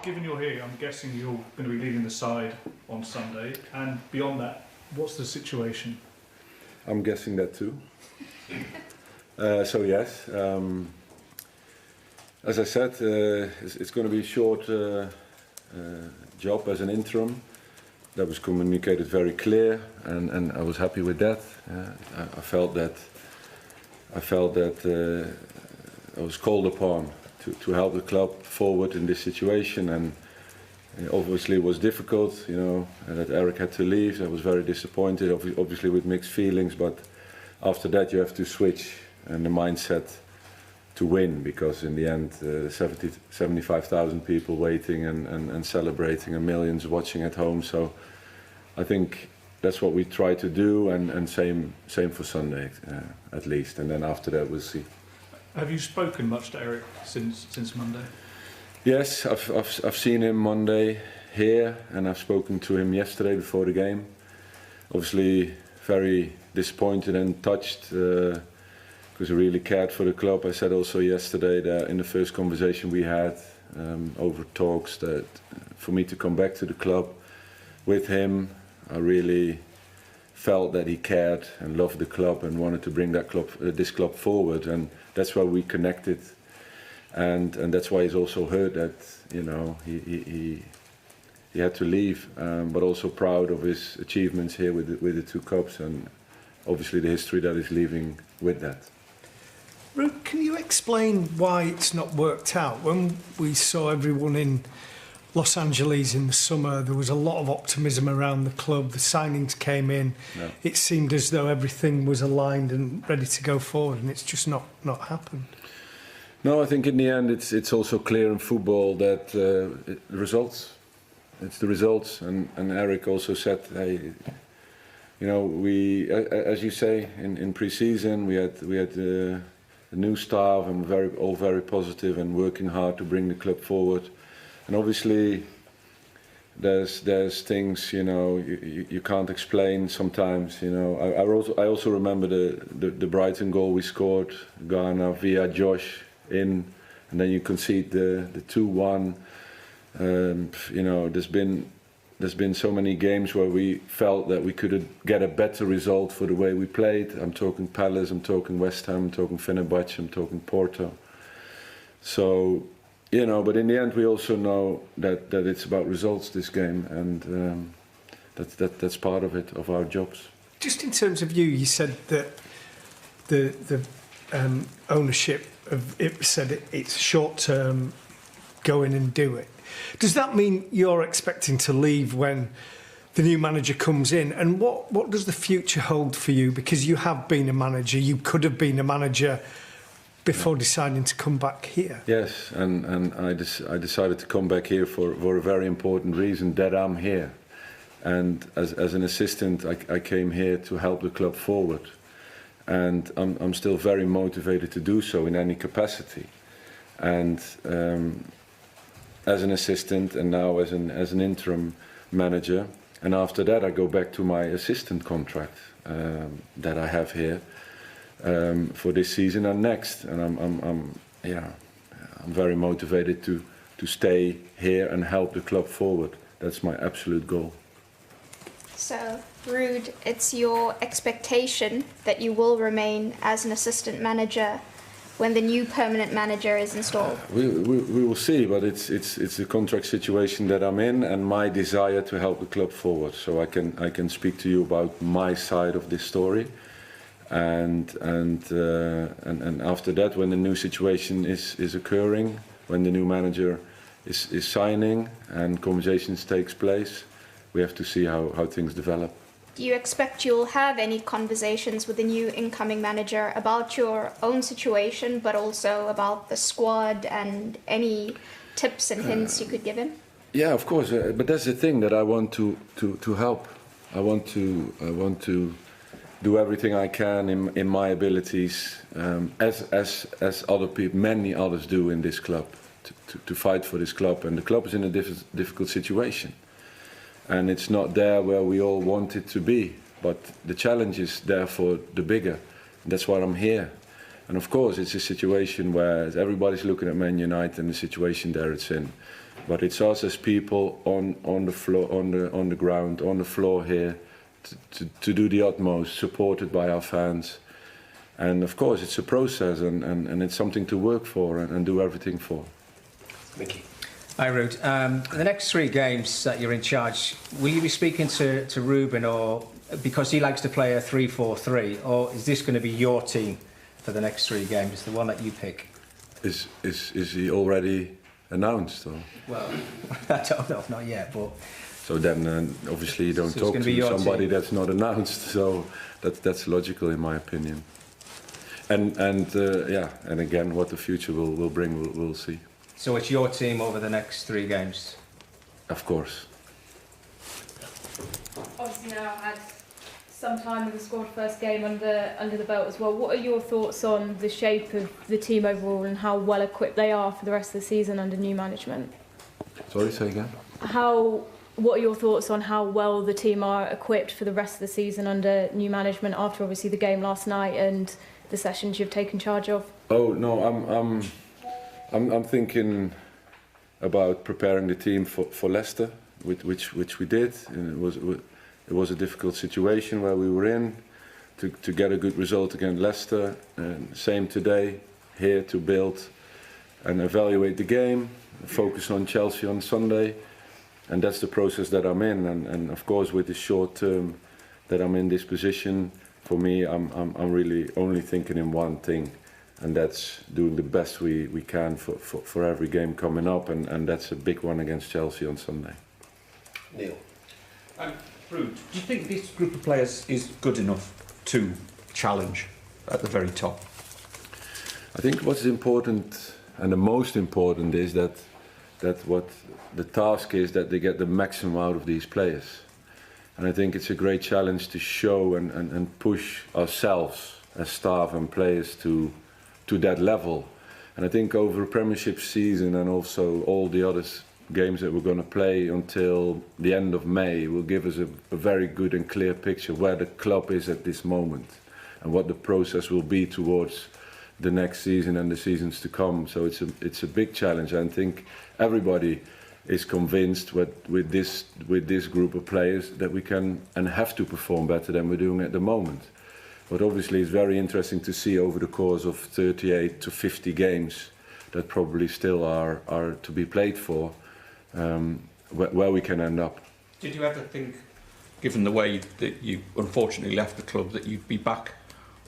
given you're here, I'm guessing you're going to be leading the side on Sunday, and beyond that, what's the situation? I'm guessing that too. So yes, as I said, it's going to be a short job as an interim. That was communicated very clear, and I was happy with that. I felt that I was called upon to help the club forward in this situation, and obviously it was difficult, you know, that Eric had to leave. I was very disappointed, obviously with mixed feelings, but after that you have to switch and the mindset to win, because in the end 75,000 people waiting and celebrating and millions watching at home. So I think that's what we try to do, and same for Sunday at least, and then after that we'll see. Have you spoken much to Eric since Monday? Yes, I've seen him Monday here, and I've spoken to him yesterday before the game. Obviously very disappointed and touched, because he really cared for the club. I said also yesterday that in the first conversation we had over talks, that for me to come back to the club with him, I really felt that he cared and loved the club and wanted to bring that club, this club forward, and that's why we connected, and that's why he's also heard that, you know, he had to leave, but also proud of his achievements here with the two cups, and obviously the history that he's leaving with that. Ruud, can you explain why it's not worked out? When we saw everyone in Los Angeles in the summer, there was a lot of optimism around the club. The signings came in. Yeah. It seemed as though everything was aligned and ready to go forward, and it's just not happened. No, I think in the end it's also clear in football that the results. It's the results, and Eric also said, hey, you know, we, as you say, in pre-season we had a new staff, and all very positive and working hard to bring the club forward. And obviously, there's things, you know, you can't explain sometimes. You know, I also remember the Brighton goal we scored, Ghana via Josh in, and then you concede the 2-1. You know, there's been so many games where we felt that we could get a better result for the way we played. I'm talking Palace, I'm talking West Ham, I'm talking Fenerbahce, I'm talking Porto. So, you know, but in the end we also know that it's about results, this game, and that's part of it, of our jobs. Just in terms of you said that the ownership of it said it's short term, go in and do it. Does that mean you're expecting to leave when the new manager comes in? And what does the future hold for you? Because you have been a manager, you could have been a manager before deciding to come back here. Yes, and I decided to come back here for a very important reason, that I'm here. And as an assistant, I came here to help the club forward. And I'm still very motivated to do so in any capacity. And as an assistant, and now as an interim manager, and after that I go back to my assistant contract that I have here for this season and next, and I'm very motivated to stay here and help the club forward. That's my absolute goal. So, Ruud, it's your expectation that you will remain as an assistant manager when the new permanent manager is installed? We will see, but it's a contract situation that I'm in, and my desire to help the club forward. So I can speak to you about my side of this story, and after that, when the new situation is occurring, when the new manager is signing and conversations takes place, we have to see how things develop. Do you expect you'll have any conversations with the new incoming manager about your own situation, but also about the squad and any tips and hints you could give him? Yeah, of course. But that's the thing, that I want to help. I want to do everything I can in my abilities, as other people, many others do in this club, to fight for this club. And the club is in a difficult situation. And it's not there where we all want it to be, but the challenge is therefore the bigger. And that's why I'm here. And of course, it's a situation where everybody's looking at Man United and the situation there it's in. but it's us as people on the floor, on the ground, on the floor here, to do the utmost, supported by our fans. And of course, it's a process, and it's something to work for and do everything for. Mickey. Hi, Ruud. The next 3 games that you're in charge, will you be speaking to Ruben, or because he likes to play a 3-4-3, or is this going to be your team for the next 3 games, the one that you pick? Is he already announced? Or? Well, I don't know, not yet, but... So then, obviously, you don't So talk to somebody team. that's not announced. So that's logical, in my opinion. And again, what the future will bring, we'll see. So it's your team over the next 3 games? Of course. Obviously now had some time with the squad, first game under the belt as well. What are your thoughts on the shape of the team overall and how well equipped they are for the rest of the season under new management? Sorry, say again? What are your thoughts on how well the team are equipped for the rest of the season under new management after obviously the game last night and the sessions you've taken charge of? Oh no, I'm thinking about preparing the team for Leicester, which we did. And it was a difficult situation where we were in to get a good result against Leicester. And same today, here to build and evaluate the game, focus on Chelsea on Sunday. And that's the process that I'm in, and of course with the short term that I'm in this position, for me I'm really only thinking in one thing, and that's doing the best we can for every game coming up, and that's a big one against Chelsea on Sunday. Neil. Ruud, do you think this group of players is good enough to challenge at the very top? I think what's important and the most important is that what the task is that they get the maximum out of these players. And I think it's a great challenge to show and push ourselves as staff and players to that level. And I think over a Premiership season and also all the other games that we're going to play until the end of May will give us a very good and clear picture where the club is at this moment and what the process will be towards the next season and the seasons to come. So it's a big challenge. I think everybody is convinced with this group of players that we can and have to perform better than we're doing at the moment. But obviously it's very interesting to see over the course of 38 to 50 games that probably still are to be played for, where we can end up. Did you ever think, given the way that you unfortunately left the club, that you'd be back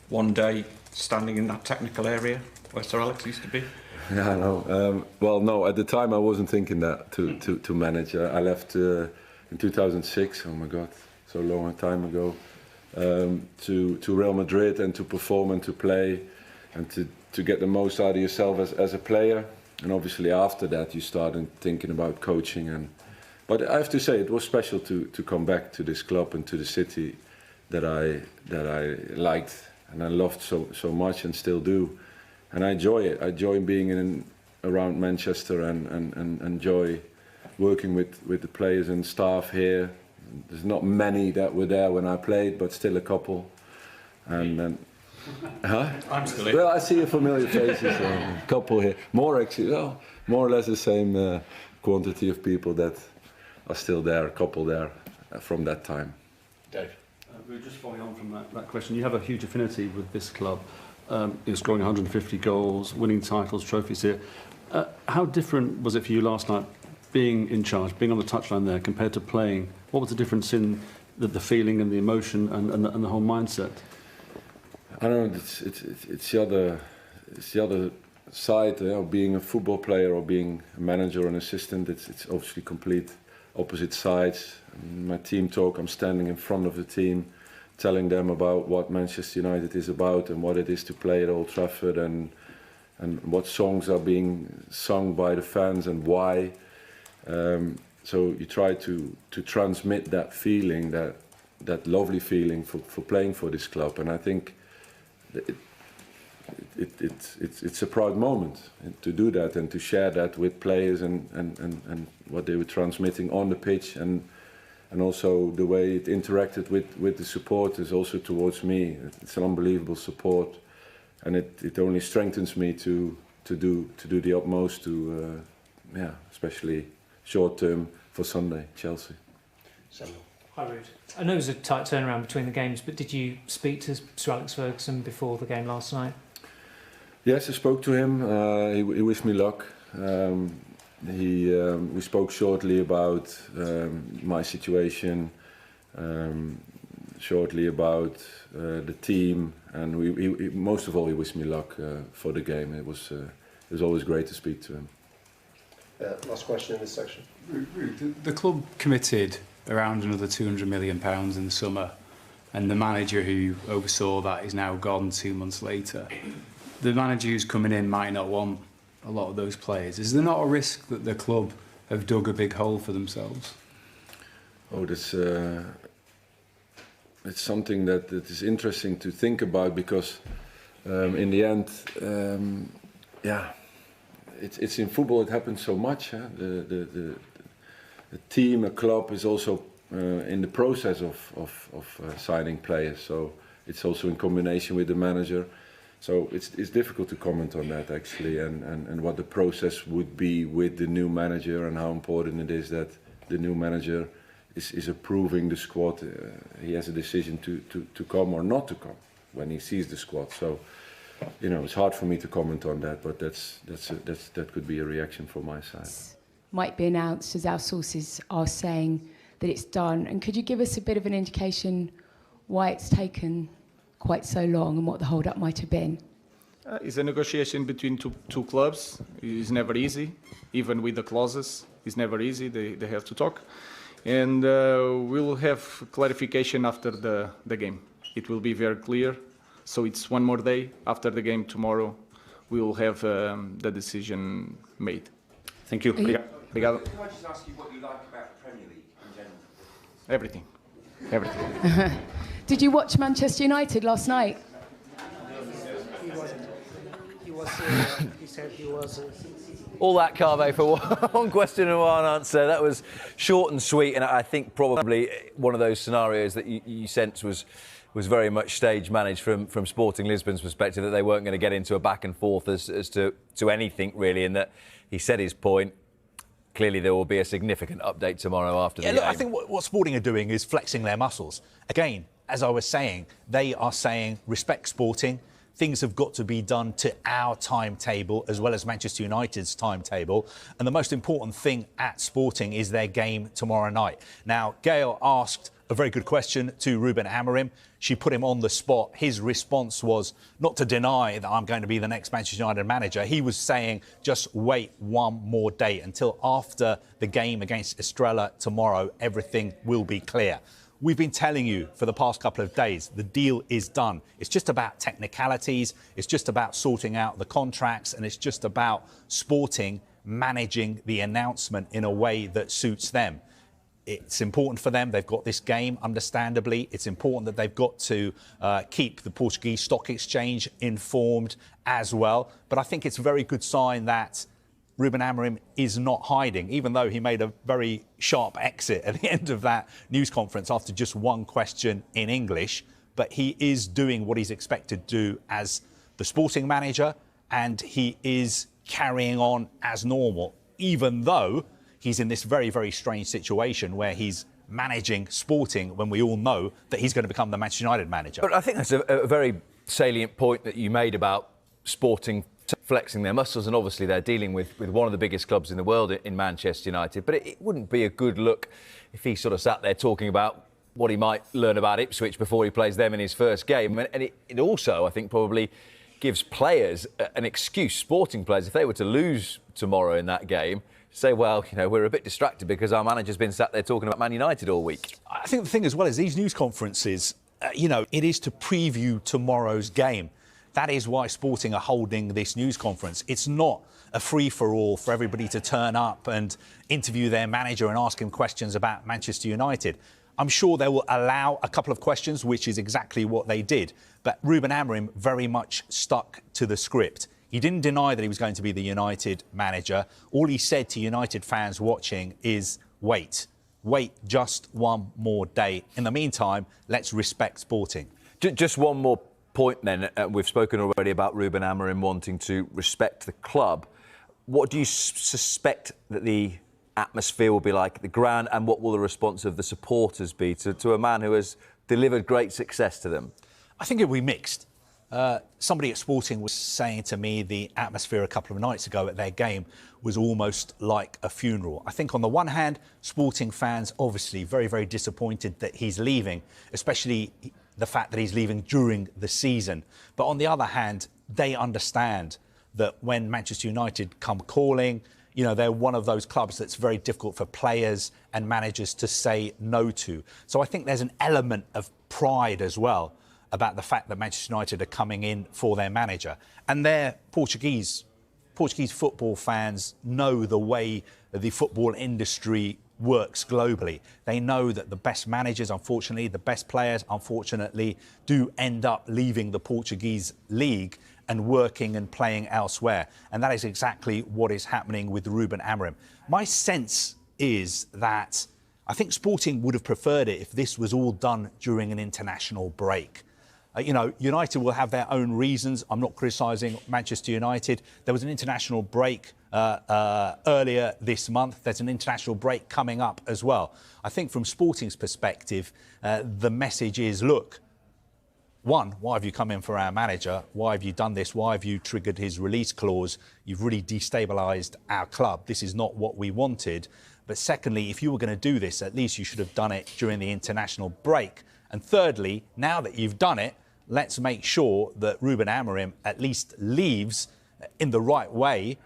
one day standing in that technical area where Sir Alex used to be? Yeah, no. Well, no. At the time, I wasn't thinking that to manage. I left in 2006. Oh my God, so long a time ago. To Real Madrid and to perform and to play, and to get the most out of yourself as a player. And obviously after that, you started thinking about coaching. But I have to say, it was special to come back to this club and to the city that I liked and I loved so much and still do. And I enjoy it. I enjoy being around Manchester and enjoy working with the players and staff here. There's not many that were there when I played, but still a couple. And huh? I'm still here. Well, I see familiar faces. A couple here. More actually. Well, more or less the same quantity of people that are still there. A couple there from that time. Dave. We're just following on from that question. You have a huge affinity with this club. You're scoring 150 goals, winning titles, trophies here. How different was it for you last night, being in charge, being on the touchline there, compared to playing? What was the difference in the feeling and the emotion and the whole mindset? I don't know. It's the other side. You know, being a football player or being a manager or an assistant, it's obviously complete opposite sides. My team talk. I'm standing in front of the team, telling them about what Manchester United is about and what it is to play at Old Trafford and what songs are being sung by the fans and why. So you try to transmit that feeling, that lovely feeling for playing for this club, and I think it's a proud moment to do that and to share that with players and what they were transmitting on the pitch and also the way it interacted with the supporters also towards me. It's an unbelievable support, and it only strengthens me to do the utmost to especially short term for Sunday, Chelsea. Samuel. Hi, Ruud. I know it was a tight turnaround between the games, but did you speak to Sir Alex Ferguson before the game last night? Yes, I spoke to him. He wished me luck. We spoke shortly about my situation, shortly about the team, and most of all, he wished me luck for the game. It was always great to speak to him. Last question in this section. The club committed around another £200 million in the summer, and the manager who oversaw that is now gone 2 months later. The manager who's coming in might not want a lot of those players. Is there not a risk that the club have dug a big hole for themselves? Oh, that's it's something that is interesting to think about, because in the end, it's in football. It happens so much. Huh? The team, a club, is also in the process of signing players. So it's also in combination with the manager. So it's difficult to comment on that actually, and what the process would be with the new manager, and how important it is that the new manager is approving the squad. He has a decision to come or not to come when he sees the squad. So, you know, it's hard for me to comment on that, but that could be a reaction from my side. Might be announced, as our sources are saying that it's done. And could you give us a bit of an indication why it's taken quite so long and what the hold-up might have been? It's a negotiation between two clubs. It's never easy, even with the clauses. It's never easy. They have to talk, and we'll have clarification after the game. It will be very clear. So it's one more day after the game tomorrow. We will have the decision made. Thank you. Obrigado. Can I just ask you what you like about the Premier League in general? Everything. Everything. Did you watch Manchester United last night? He said he was. All that, Kaveh, for one question and one answer. That was short and sweet, and I think probably one of those scenarios that you sense was very much stage managed from Sporting Lisbon's perspective, that they weren't going to get into a back and forth as to anything really, and that he said his point. Clearly, there will be a significant update tomorrow after the game. Look, I think what Sporting are doing is flexing their muscles. Again, as I was saying, they are saying respect Sporting. Things have got to be done to our timetable as well as Manchester United's timetable. And the most important thing at Sporting is their game tomorrow night. Now, Gail asked a very good question to Ruben Amorim. She put him on the spot. His response was not to deny that I'm going to be the next Manchester United manager. He was saying just wait one more day until after the game against Estrela tomorrow. Everything will be clear. We've been telling you for the past couple of days, the deal is done. It's just about technicalities. It's just about sorting out the contracts, and it's just about Sporting managing the announcement in a way that suits them. It's important for them. They've got this game, understandably. It's important that they've got to keep the Portuguese Stock Exchange informed as well. But I think it's a very good sign that Ruben Amorim is not hiding, even though he made a very sharp exit at the end of that news conference after just one question in English. But he is doing what he's expected to do as the Sporting manager, and he is carrying on as normal, even though he's in this very, very strange situation where he's managing Sporting when we all know that he's going to become the Manchester United manager. But I think that's a very salient point that you made about Sporting flexing their muscles, and obviously they're dealing with one of the biggest clubs in the world in Manchester United. But it wouldn't be a good look if he sort of sat there talking about what he might learn about Ipswich before he plays them in his first game. And it also, I think, probably gives players an excuse, Sporting players, if they were to lose tomorrow in that game, say, well, you know, we're a bit distracted because our manager's been sat there talking about Man United all week. I think the thing as well is these news conferences, it is to preview tomorrow's game. That is why Sporting are holding this news conference. It's not a free-for-all for everybody to turn up and interview their manager and ask him questions about Manchester United. I'm sure they will allow a couple of questions, which is exactly what they did. But Ruben Amorim very much stuck to the script. He didn't deny that he was going to be the United manager. All he said to United fans watching is, wait just one more day. In the meantime, let's respect Sporting. Just one more point then. We've spoken already about Ruben Amorim wanting to respect the club. What do you suspect that the atmosphere will be like at the ground, and what will the response of the supporters be to a man who has delivered great success to them? I think it'll be mixed. Somebody at Sporting was saying to me the atmosphere a couple of nights ago at their game was almost like a funeral. I think on the one hand, Sporting fans obviously very, very disappointed that he's leaving, especially the fact that he's leaving during the season. But on the other hand, they understand that when Manchester United come calling, you know, they're one of those clubs that's very difficult for players and managers to say no to. So I think there's an element of pride as well about the fact that Manchester United are coming in for their manager. And their Portuguese football fans know the way the football industry works globally. They know that the best managers, unfortunately, the best players, unfortunately, do end up leaving the Portuguese league and working and playing elsewhere. And that is exactly what is happening with Ruben Amorim. My sense is that I think Sporting would have preferred it if this was all done during an international break. You know, United will have their own reasons. I'm not criticising Manchester United. There was an international break earlier this month. There's an international break coming up as well. I think from Sporting's perspective, the message is, look, one, why have you come in for our manager? Why have you done this? Why have you triggered his release clause? You've really destabilised our club. This is not what we wanted. But secondly, if you were going to do this, at least you should have done it during the international break. And thirdly, now that you've done it, let's make sure that Ruben Amorim at least leaves in the right way,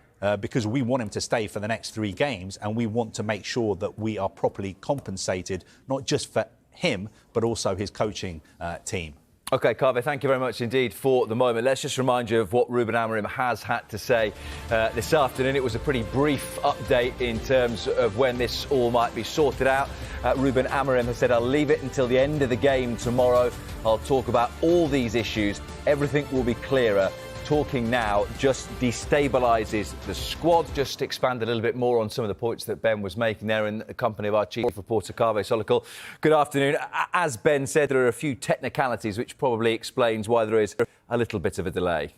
because we want him to stay for the next 3 games, and we want to make sure that we are properly compensated, not just for him, but also his coaching team. OK, Kaveh, thank you very much indeed for the moment. Let's just remind you of what Ruben Amorim has had to say this afternoon. It was a pretty brief update in terms of when this all might be sorted out. Ruben Amorim has said, I'll leave it until the end of the game tomorrow. I'll talk about all these issues. Everything will be clearer. Talking now just destabilises the squad. Just to expand a little bit more on some of the points that Ben was making there in the company of our chief reporter, Kaveh Solhekol. Good afternoon. As Ben said, there are a few technicalities which probably explains why there is a little bit of a delay.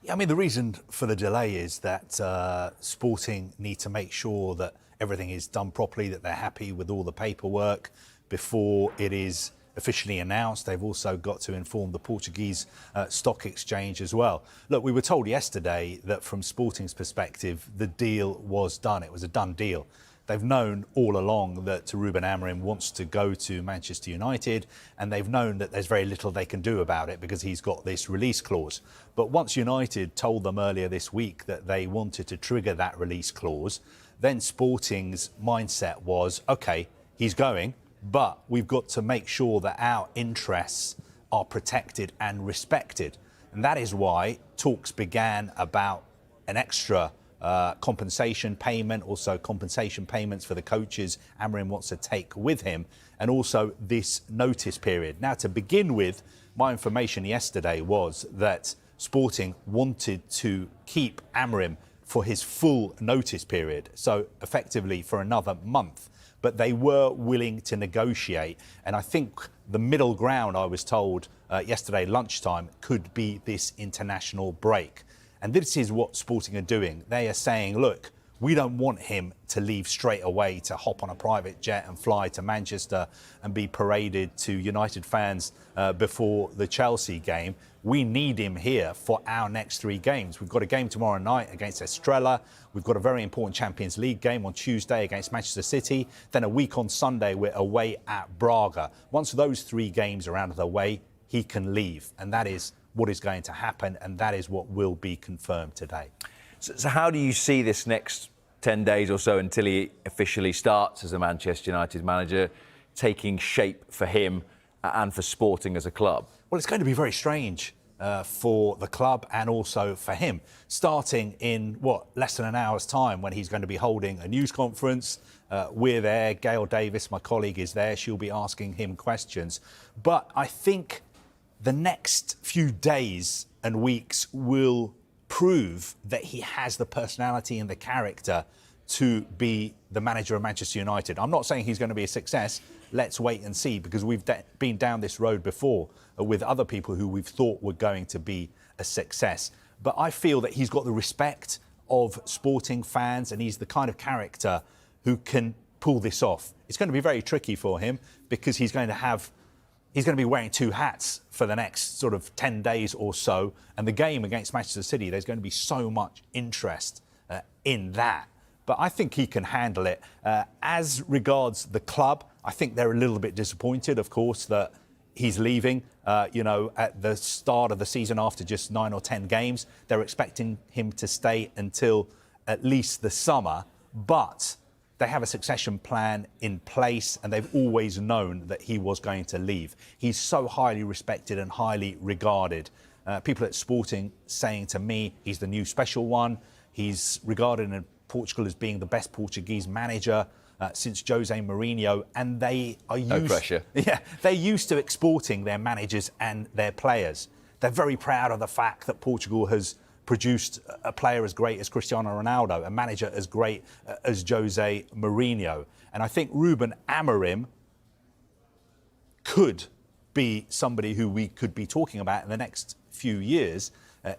Yeah, I mean, the reason for the delay is that Sporting need to make sure that everything is done properly, that they're happy with all the paperwork before it is officially announced. They've also got to inform the Portuguese stock exchange as well. Look, we were told yesterday that from Sporting's perspective, the deal was done. It was a done deal. They've known all along that Ruben Amorim wants to go to Manchester United, and they've known that there's very little they can do about it because he's got this release clause. But once United told them earlier this week that they wanted to trigger that release clause, then Sporting's mindset was, OK, he's going, but we've got to make sure that our interests are protected and respected. And that is why talks began about an extra compensation payment, also compensation payments for the coaches Amorim wants to take with him, and also this notice period. Now, to begin with, my information yesterday was that Sporting wanted to keep Amorim for his full notice period, so effectively for another month. But they were willing to negotiate. And I think the middle ground, I was told yesterday lunchtime, could be this international break. And this is what Sporting are doing. They are saying, look, we don't want him to leave straight away to hop on a private jet and fly to Manchester and be paraded to United fans before the Chelsea game. We need him here for our next 3 games. We've got a game tomorrow night against Estrela. We've got a very important Champions League game on Tuesday against Manchester City. Then a week on Sunday, we're away at Braga. Once those 3 games are out of the way, he can leave. And that is what is going to happen. And that is what will be confirmed today. So how do you see this next 10 days or so until he officially starts as a Manchester United manager taking shape for him and for Sporting as a club? Well, it's going to be very strange for the club and also for him, starting in, less than an hour's time when he's going to be holding a news conference. We're there. Gail Davis, my colleague, is there. She'll be asking him questions. But I think the next few days and weeks will prove that he has the personality and the character to be the manager of Manchester United. I'm not saying he's going to be a success. Let's wait and see, because we've been down this road before with other people who we've thought were going to be a success. But I feel that he's got the respect of Sporting fans, and he's the kind of character who can pull this off. It's going to be very tricky for him because he's going to be wearing two hats for the next sort of 10 days or so. And the game against Manchester City, there's going to be so much interest in that. But I think he can handle it. As regards the club, I think they're a little bit disappointed, of course, that he's leaving, at the start of the season after just 9 or 10 games. They're expecting him to stay until at least the summer. But they have a succession plan in place, and they've always known that he was going to leave. He's so highly respected and highly regarded. People at Sporting saying to me, he's the new special one. He's regarded in Portugal as being the best Portuguese manager since Jose Mourinho, and they are used. No pressure. Yeah, they're used to exporting their managers and their players. They're very proud of the fact that Portugal has produced a player as great as Cristiano Ronaldo, a manager as great as Jose Mourinho. And I think Ruben Amorim could be somebody who we could be talking about in the next few years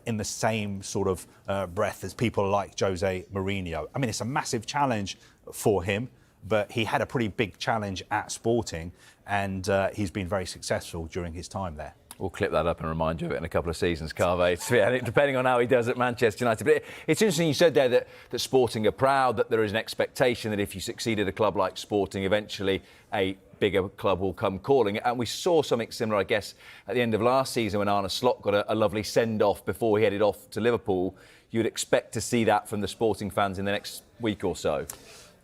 in the same sort of breath as people like Jose Mourinho. I mean, it's a massive challenge for him, but he had a pretty big challenge at Sporting, and he's been very successful during his time there. We'll clip that up and remind you of it in a couple of seasons, Kaveh, depending on how he does at Manchester United. But it's interesting you said there that Sporting are proud, that there is an expectation that if you succeed at a club like Sporting, eventually a bigger club will come calling. And we saw something similar, I guess, at the end of last season when Arne Slot got a lovely send-off before he headed off to Liverpool. You'd expect to see that from the Sporting fans in the next week or so.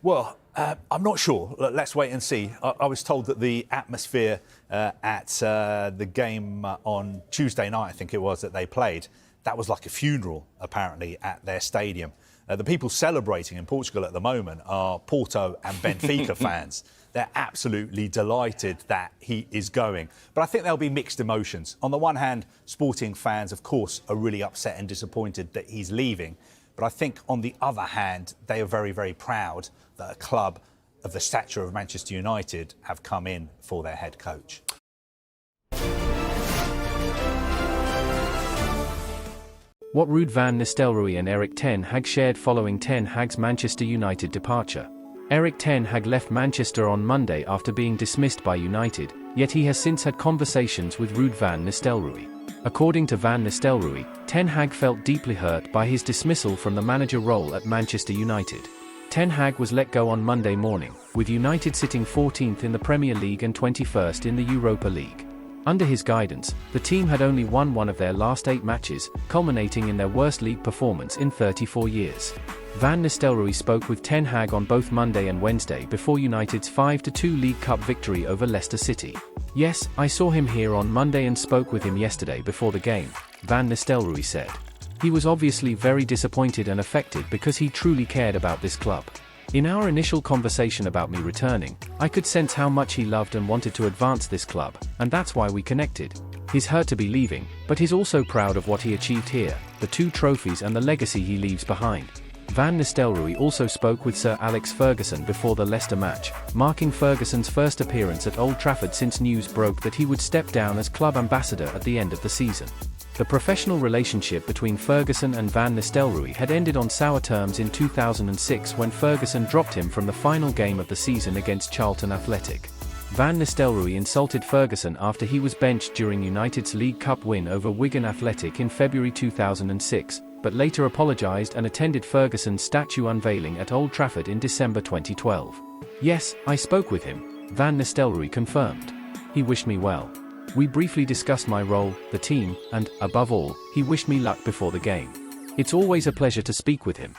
Well, I'm not sure. Let's wait and see. I was told that the atmosphere at the game on Tuesday night, I think it was, that they played, that was like a funeral, apparently, at their stadium. The people celebrating in Portugal at the moment are Porto and Benfica fans. They're absolutely delighted that he is going. But I think there'll be mixed emotions. On the one hand, Sporting fans, of course, are really upset and disappointed that he's leaving. But I think, on the other hand, they are very, very proud that a club of the stature of Manchester United have come in for their head coach. What Ruud van Nistelrooy and Erik ten Hag shared following Ten Hag's Manchester United departure. Erik ten Hag left Manchester on Monday after being dismissed by United, yet he has since had conversations with Ruud van Nistelrooy. According to Van Nistelrooy, Ten Hag felt deeply hurt by his dismissal from the manager role at Manchester United. Ten Hag was let go on Monday morning, with United sitting 14th in the Premier League and 21st in the Europa League. Under his guidance, the team had only won one of their last 8 matches, culminating in their worst league performance in 34 years. Van Nistelrooy spoke with Ten Hag on both Monday and Wednesday before United's 5-2 League Cup victory over Leicester City. "Yes, I saw him here on Monday and spoke with him yesterday before the game," Van Nistelrooy said. "He was obviously very disappointed and affected because he truly cared about this club. In our initial conversation about me returning, I could sense how much he loved and wanted to advance this club, and that's why we connected. He's hurt to be leaving, but he's also proud of what he achieved here, the 2 trophies and the legacy he leaves behind." Van Nistelrooy also spoke with Sir Alex Ferguson before the Leicester match, marking Ferguson's first appearance at Old Trafford since news broke that he would step down as club ambassador at the end of the season. The professional relationship between Ferguson and Van Nistelrooy had ended on sour terms in 2006 when Ferguson dropped him from the final game of the season against Charlton Athletic. Van Nistelrooy insulted Ferguson after he was benched during United's League Cup win over Wigan Athletic in February 2006, but later apologised and attended Ferguson's statue unveiling at Old Trafford in December 2012. "Yes, I spoke with him," Van Nistelrooy confirmed. "He wished me well. We briefly discussed my role, the team, and, above all, he wished me luck before the game. It's always a pleasure to speak with him."